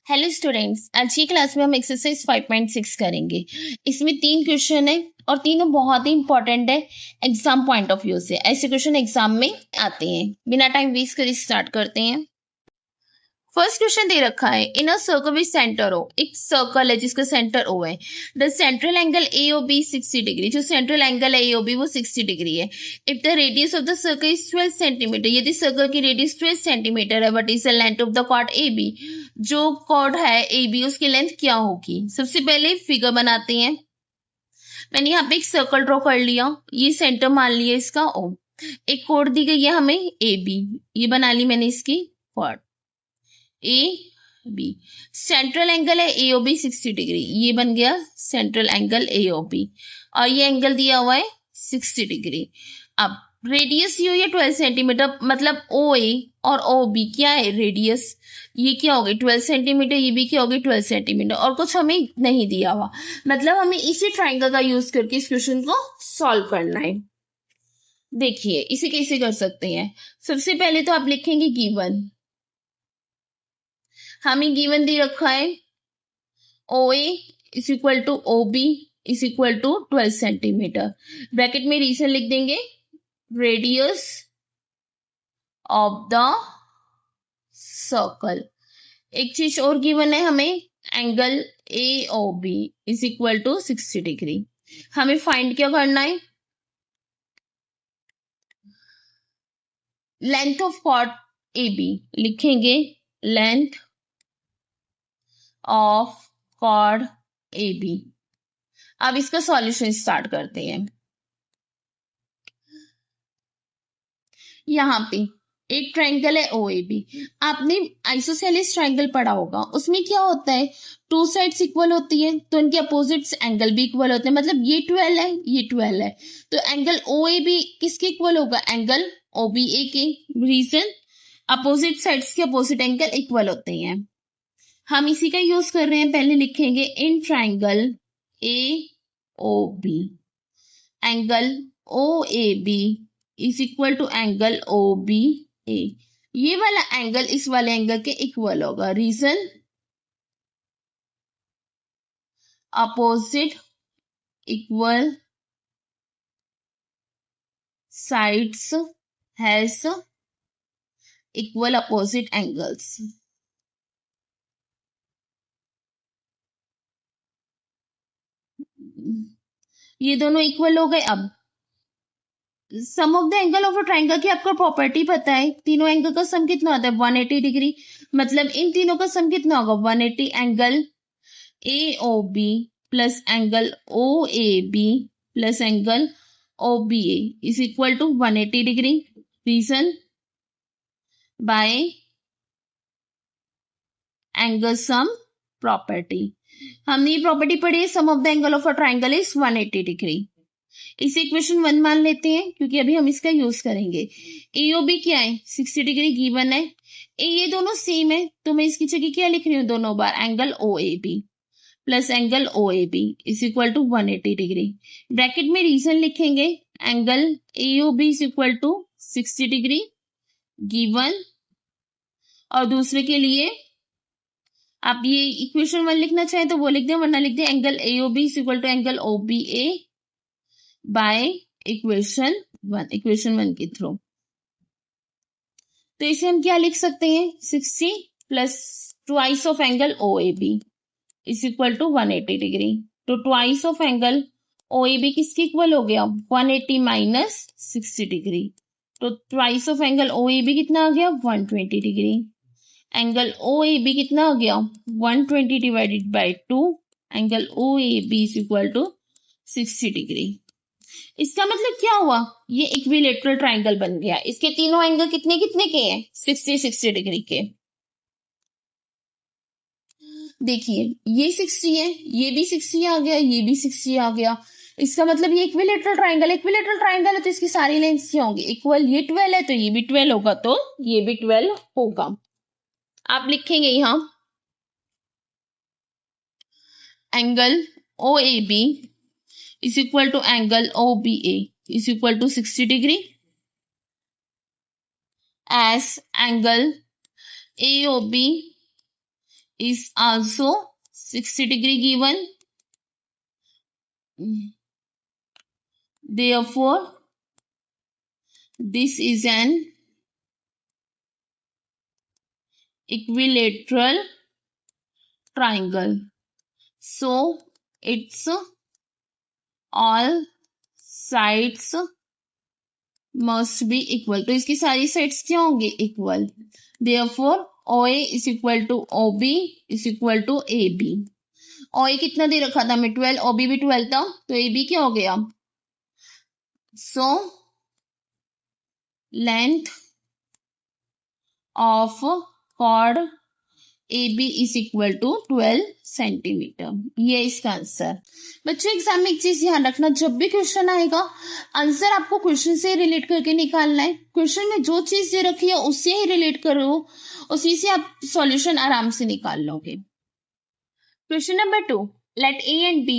Hello students, आज की class में हम एक्सरसाइज 5.6 करेंगे। इसमें 3 क्वेश्चन है और तीनों बहुत ही इंपॉर्टेंट है एग्जाम पॉइंट ऑफ व्यू से। ऐसे क्वेश्चन एग्जाम में आते हैं। बिना टाइम वेस्ट करे स्टार्ट करते हैं। फर्स्ट क्वेश्चन दे रखा है, in a circle with centre O. एक सर्कल है जिसका सेंटर ओ है। The central angle A O B 60 degree. जो सेंट्रल एंगल है ए ओ बी वो 60 डिग्री है। If the radius of the circle is 12 centimetre, यदि सर्कल की रेडियस 12 सेंटीमीटर है, what is the length of the chord A B. जो chord है A B उसकी लेंथ क्या होगी। सबसे पहले फिगर बनाते हैं। मैंने यहाँ पे एक सर्कल ड्रॉ कर लिया, ये सेंटर मान लिया इसका ओ। एक कोड दी गई है हमें ए बी, ये बना ली मैंने इसकी chord A B. Central angle है ए ओ बी 60 डिग्री, ये बन गया central angle A O B और ये एंगल दिया हुआ है 60 डिग्री। अब रेडियस ये हुई है 12 सेंटीमीटर, मतलब ओ ए और ओ बी क्या है रेडियस, ये क्या होगी 12 सेंटीमीटर, ये भी क्या होगी 12 सेंटीमीटर और कुछ हमें नहीं दिया हुआ। मतलब हमें इसी ट्राइंगल का यूज करके इस क्वेश्चन को सॉल्व करना है। देखिए इसे कैसे कर सकते हैं। सबसे पहले तो आप लिखेंगे गिवन, हमें गिवन दे रखा है O A is equal to O B is equal to 12 centimetre. Bracket में रीजन लिख देंगे, रेडियस ऑफ द सर्कल। एक चीज और गिवन है हमें, angle A O B is equal to 60 degree. हमें फाइंड क्या करना है, length of chord A B लिखेंगे, length of chord A B. अब इसका सॉल्यूशन स्टार्ट करते हैं। यहाँ पे एक ट्राइंगल है ओ ए बी। आपने आइसोसेलेस ट्राइंगल पढ़ा होगा, उसमें क्या होता है, टू साइड्स इक्वल होती है तो उनके अपोजिट्स एंगल भी इक्वल होते हैं। मतलब ये 12 है, ये 12 है, तो एंगल ओ ए बी किसके इक्वल होगा, एंगल ओ बी ए के। रीजन, अपोजिट साइड्स के अपोजिट एंगल इक्वल होते हैं। हम इसी का यूज कर रहे हैं। पहले लिखेंगे in triangle A O B, angle O A B is equal to angle O B A. ये वाला एंगल इस वाले एंगल के इक्वल होगा। Reason, opposite equal sides has equal opposite angles. ये दोनों इक्वल हो गए। अब sum of the angle of a triangle की आपको प्रॉपर्टी पता है, तीनों एंगल का सम कितना होता है 180 डिग्री। मतलब इन तीनों का सम कितना होगा 180। Angle A O B plus angle O A B plus angle O B A is equal to 180 degree. Reason, by angle sum property. हमने ये प्रॉपर्टी पढ़ी है, sum of the angle of a triangle is 180 degree. इसे equation 1 मान लेते हैं क्योंकि अभी हम इसका यूज करेंगे। एओबी क्या है 60 डिग्री गिवन है। ये दोनों सेम है तो मैं इसकी जगह क्या लिख रही हूँ, दोनों बार angle O A B plus angle O A B is equal to 180 degree. Bracket में रीजन लिखेंगे, angle AOB is equal to 60 degree given, और दूसरे के लिए आप ये इक्वेशन 1 लिखना चाहें तो वो लिख दें, वरना लिख दें angle AOB is equal to angle O B A by equation 1 के थ्रू। तो इसे हम क्या लिख सकते हैं, 60 plus twice of angle O A B is equal to 180 degree. तो twice of angle O A B किसके इक्वल हो गया 180 माइनस 60 डिग्री। तो twice of angle O A B कितना आ गया 120 degree. Angle O A B कितना आ गया 120 divided by 2, angle O A B is equal to 60 degree. इसका मतलब क्या हुआ, ये इक्विलेटरल ट्राइंगल बन गया। इसके तीनों एंगल कितने कितने के हैं 60 डिग्री के। देखिए ये 60 है, ये भी 60 आ गया, ये भी 60 आ गया। इसका मतलब ये इक्विलेटरल ट्राइंगल है तो इसकी सारी लेंथ्स क्या होंगी इक्वल। ये 12 है तो ये भी 12 होगा, तो ये भी 12 होगा। आप लिखेंगे यहां angle O A B is equal to angle OBA is equal to 60 degree as angle AOB is also 60 degree given. Therefore, this is an equilateral triangle. So, its all sides must be equal. तो इसकी सारी sides क्या होंगी? Equal. Therefore, OA is equal to OB is equal to AB. OA कितना दे रखा था हमें? 12. OB भी 12 था, तो AB क्या हो गया? So, length of chord AB is equal to 12 centimetre. ये इसका आंसर. बच्चों एग्जाम में एक चीज ध्यान रखना, जब भी क्वेश्चन आएगा आंसर आपको क्वेश्चन से रिलेट करके निकालना है. क्वेश्चन में जो चीज दे रखी है उससे ही रिलेट करो, उसी से आप सॉल्यूशन आराम से निकाल लोगे. Question number 2. Let A and B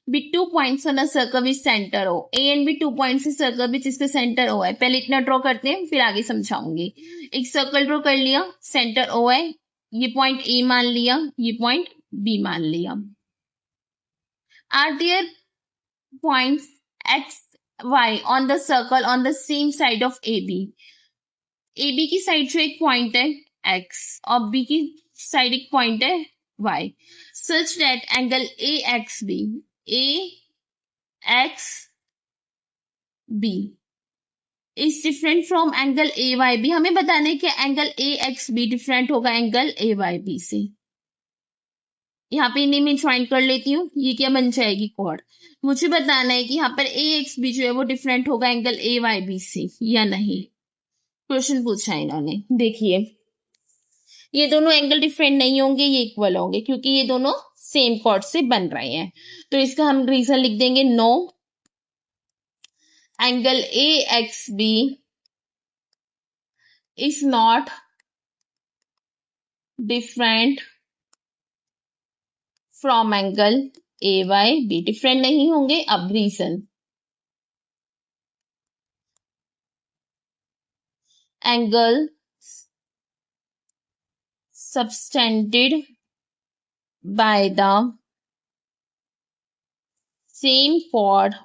be 2 points on a circle with center O. A and B 2 points से सर्कल भी जिसका सेंटर O है. पहले इतना ड्रॉ करते हैं फिर आगे समझाऊंगी. एक सर्कल ड्रॉ कर लिया, सेंटर O है, ये पॉइंट ए मान लिया, ये पॉइंट बी मान लिया. Are there points X Y on the circle on the same side of A B. A B की साइड जो एक पॉइंट है एक्स और बी की साइड एक पॉइंट है Y, such that angle A X B is different from angle A Y B. हमें बताना है कि angle A X B different होगा एंगल ए वाई बी से. यहाँ पे इन्हें मैं ज्वाइन कर लेती हूँ, ये क्या बन जाएगी? कॉर्ड. मुझे बताना है कि यहाँ पर ए एक्स बी जो है वो डिफरेंट होगा एंगल ए वाई बी से या नहीं. क्वेश्चन पूछा है इन्होंने. देखिए ये दोनों एंगल डिफरेंट नहीं होंगे, ये इक्वल होंगे क्योंकि ये दोनों सेम कॉर्ड से बन रहे हैं. तो इसका हम रीजन लिख देंगे no angle A X B is not different from angle AYB. Different नहीं होंगे. अब reason, angle subtended by the same chord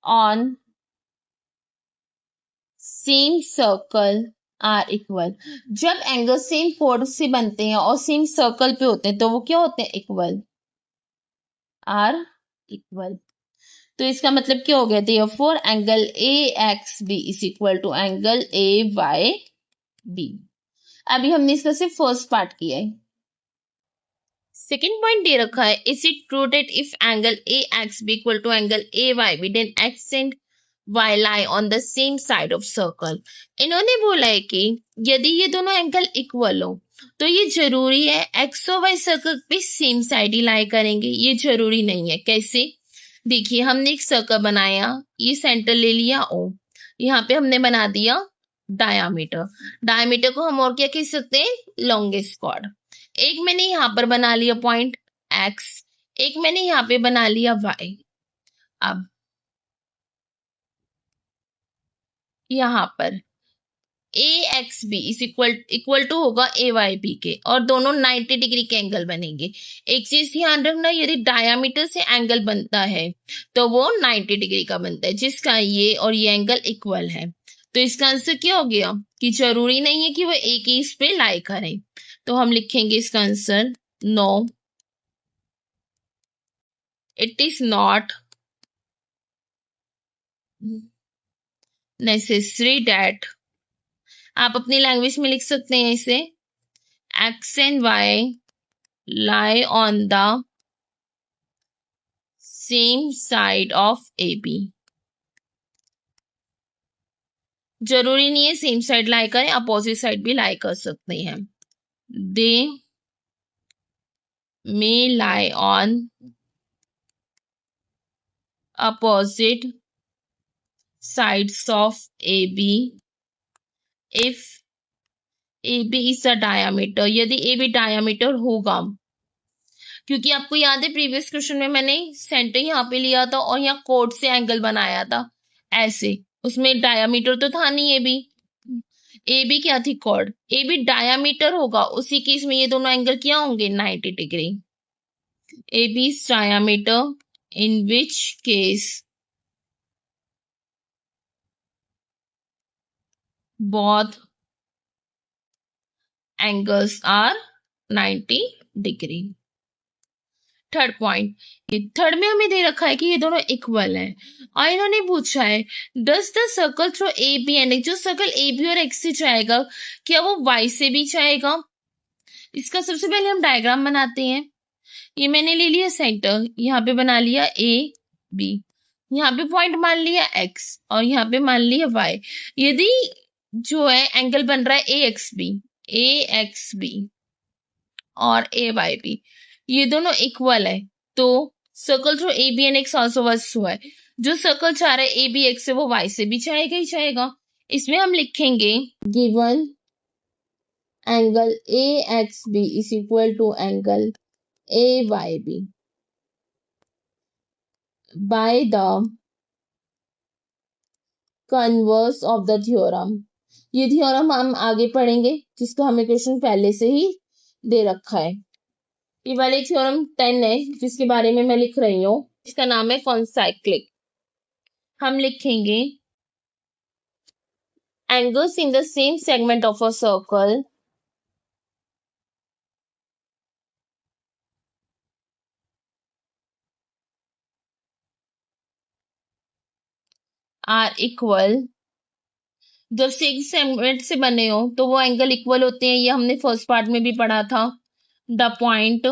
on same circle are equal. जब एंगल सेम कोड से बनते हैं और सेम सर्कल पे होते हैं तो वो क्या होते हैं? Equal, are equal. तो इसका मतलब क्या हो गया? Therefore angle A X B is equal to angle A Y B. अभी हमने इसका सिर्फ फर्स्ट पार्ट किया है. सेकेंड पॉइंट दे रखा है, is it true that if angle A X B equal to angle A Y B then X and Y lie on the same side of circle. इन्होंने बोला है कि यदि ये दोनों एंगल इक्वल हो तो ये जरूरी है एक्स और वाई सर्कल पे सेम साइड ही लाई करेंगे. ये जरूरी नहीं है. कैसे? देखिए हमने एक सर्कल बनाया, ये सेंटर ले लिया ओ, यहाँ पे हमने बना दिया डायामीटर. डायामीटर को हम और क्या कह सकते हैं? Longest chord. एक मैंने यहाँ पर बना लिया पॉइंट एक्स, एक मैंने यहाँ पे बना लिया वाई. अब यहाँ पर A X B is equal to होगा ए वाई बी के और दोनों 90 डिग्री के एंगल बनेंगे. एक चीज ध्यान रखना, यदि डायामीटर से एंगल बनता है तो वो 90 डिग्री का बनता है जिसका ये और ये एंगल इक्वल है. तो इसका आंसर क्या हो गया कि जरूरी नहीं है कि वो एक ही इस पे लाई करें. तो हम लिखेंगे इसका answer no it is not necessary that. आप अपनी लैंग्वेज में लिख सकते हैं इसे, X and Y lie on the same side of AB. जरूरी नहीं है सेम साइड लाई करें, अपोजिट साइड भी लाई कर सकते हैं. They may lie on opposite sides of AB if AB is a diameter. यदि AB डायमीटर होगा, क्योंकि आपको याद है प्रीवियस क्वेश्चन में मैंने सेंटर यहाँ पे लिया था और यहाँ कोड से एंगल बनाया था ऐसे, उसमें डायमीटर तो था नहीं AB. ए बी क्या थी, कॉर्ड, ए बी डायामीटर होगा, उसी केस में ये दोनों एंगल क्या होंगे, 90 degree. A B is diameter in which case both angles are 90 degree. Third point, ये थर्ड में हमें दे रखा है कि ये दोनों इक्वल हैं और इन्होंने पूछा है does the circle through A B and X, जो सर्कल ए बी और एक्स से जाएगा क्या वो वाई से भी जाएगा। इसका सबसे पहले हम डायग्राम बनाते हैं। ये मैंने ले लिया सेंटर, यहाँ पे बना लिया ए बी, यहाँ पे पॉइंट मान लिया एक्स और यहाँ पे मान लिया वाई। यदि जो है एंगल बन रहा है ए एक्स बी और ए वाई बी, ये दोनों इक्वल है, तो circle through A B and X also verse हुआ है। जो सर्कल चाह रहा है ए बी एक्स से वो वाई से भी जाएगा ही जाएगा। इसमें हम लिखेंगे given angle A X B is equal to angle A Y B by the converse of the theorem. ये थ्योरम हम आगे पढ़ेंगे, जिसका हमें क्वेश्चन पहले से ही दे रखा है। ये वाले थ्योरम 10 है जिसके बारे में मैं लिख रही हूँ, इसका नाम है कॉन्साइक्लिक। हम लिखेंगे angles in the same segment of a circle are equal। जब सेम सेगमेंट से बने हो तो वो एंगल इक्वल होते हैं, ये हमने फर्स्ट पार्ट में भी पढ़ा था। The point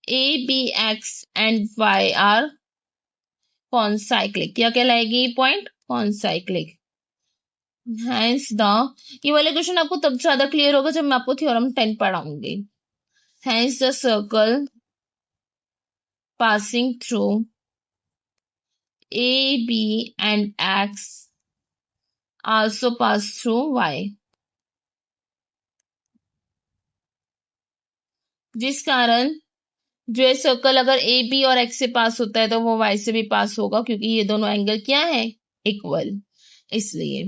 A B X and Y are concyclic. क्या कहलाएगी ये पॉइंट, कॉन्साइक्लिक। हैंस द, ये वाले क्वेश्चन आपको तब ज्यादा क्लियर होगा जब मैं आपको थ्योरम 10 पढ़ाऊंगी। Hence the circle passing through A, B and X also pass through Y, जिस कारण जो है सर्कल अगर ए बी और एक्स से पास होता है तो वो वाई से भी पास होगा, क्योंकि ये दोनों एंगल क्या है, इक्वल, इसलिए।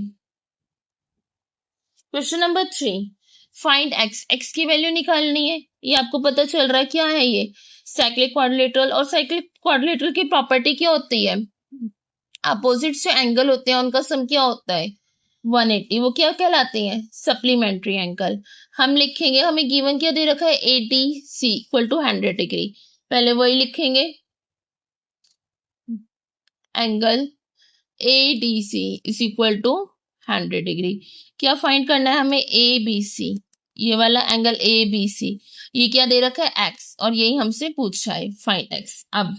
Question number 3, find x. X की वैल्यू निकालनी है। ये आपको पता चल रहा है क्या है, ये साइक्लिक क्वाड्रिलेटरल। और साइक्लिक क्वाड्रिलेटरल की प्रॉपर्टी क्या होती है, अपोजिट जो एंगल होते हैं उनका सम क्या होता है, 180। वो क्या कहलाते हैं, सप्लीमेंट्री एंगल। हम लिखेंगे, हमें गिवन क्या दे रखा है, एडीसी इक्वल टू 100 डिग्री। पहले वही लिखेंगे, angle ADC is equal to 100 degree. क्या फाइंड करना है हमें, ए बी सी, ये वाला एंगल ए बी सी। ये क्या दे रखा है, एक्स, और यही हमसे पूछा है, फाइंड एक्स। अब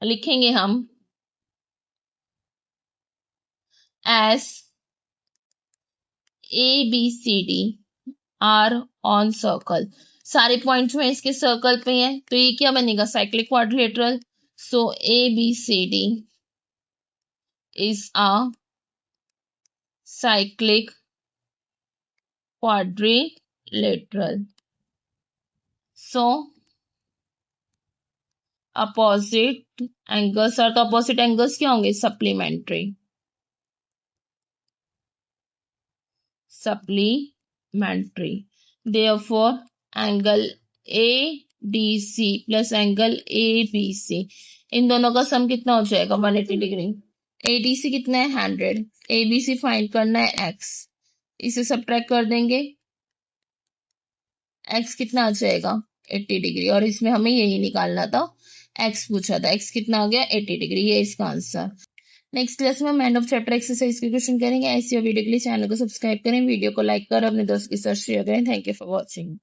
लिखेंगे हम as A B C D are on circle. सारे पॉइंट्स में इसके सर्कल पे हैं, तो ये क्या बनेगा, cyclic quadrilateral. So A B C D is a cyclic quadrilateral. So opposite angles are, तो opposite angles क्या होंगे, supplementary, supplementary। Therefore angle ADC plus angle ABC, इन दोनों का सम कितना हो जाएगा, 180 डिग्री। ADC कितना है, 100। ABC फाइंड करना है x, इसे सब्ट्रैक्ट कर देंगे, x कितना आ जाएगा, 80 डिग्री। और इसमें हमें यही निकालना था, x पूछा था, x कितना आ गया, 80 डिग्री, ये इसका आंसर। नेक्स्ट क्लास में हम एंड ऑफ चैप्टर एक्सरसाइज के क्वेश्चन करेंगे। ऐसी वीडियो के लिए चैनल को सब्सक्राइब करें, वीडियो को लाइक करें, अपने दोस्त के साथ शेयर करें। Thank you for watching.